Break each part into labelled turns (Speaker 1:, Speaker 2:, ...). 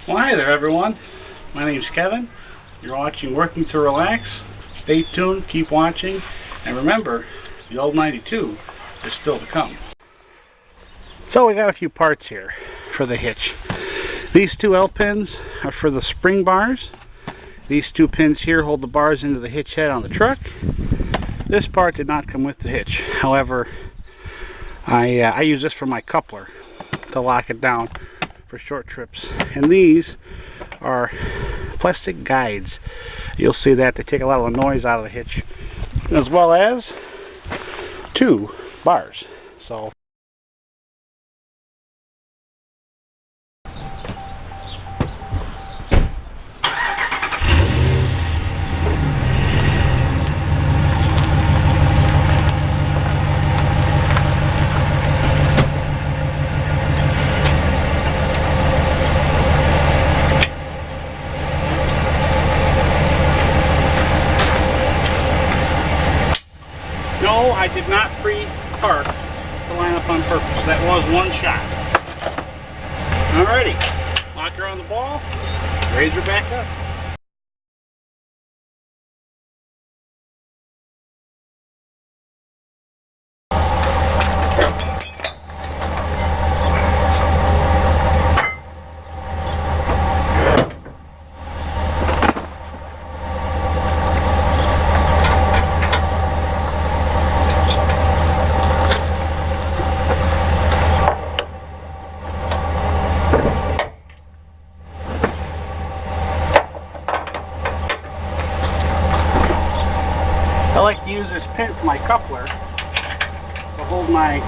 Speaker 1: Well, hi there everyone. My name's Kevin. You're watching Working to Relax. Stay tuned, keep watching, and remember, the old 92 is still to come. So we got a few parts here for the hitch. These two L pins are for the spring bars. These two pins here hold the bars into the hitch head on the truck. This part did not come with the hitch. However, I use this for my coupler to lock it down for short trips. And these are plastic guides. You'll see that they take a lot of the noise out of the hitch, as well as two bars. So no, I did not pre-park the line up on purpose. That was one shot. Alrighty, lock her on the ball, raise her back up. I like to use this pin for my coupler to hold my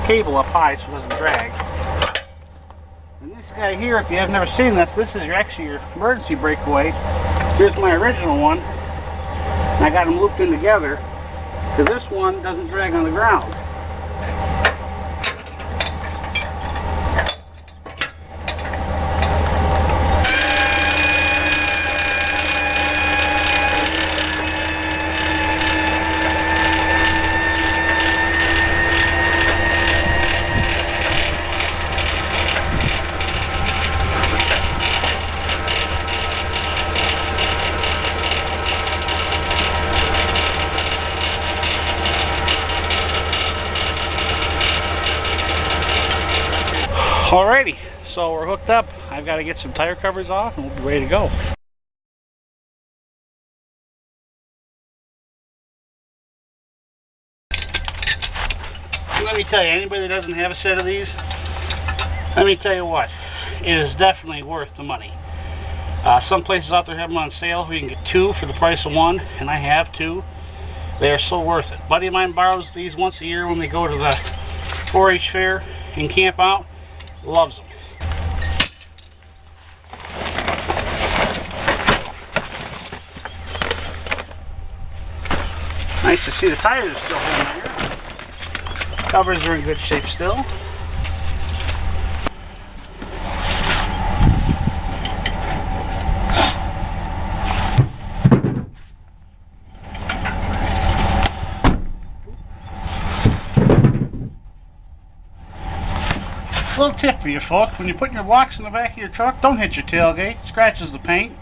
Speaker 1: cable up high so it doesn't drag. And this guy here, if you have never seen this is actually your emergency breakaway. Here's my original one, and I got them looped in together because this one doesn't drag on the ground. Alrighty, so we're hooked up. I've got to get some tire covers off and we'll be ready to go. Let me tell you, anybody that doesn't have a set of these, let me tell you what, it is definitely worth the money. Some places out there have them on sale where you can get two for the price of one, and I have two. They are so worth it. A buddy of mine borrows these once a year when we go to the 4-H fair and camp out. Loves them. Nice to see the tires are still holding here. Covers are in good shape still. Little tip for you folks, when you're putting your blocks in the back of your truck, don't hit your tailgate. It scratches the paint.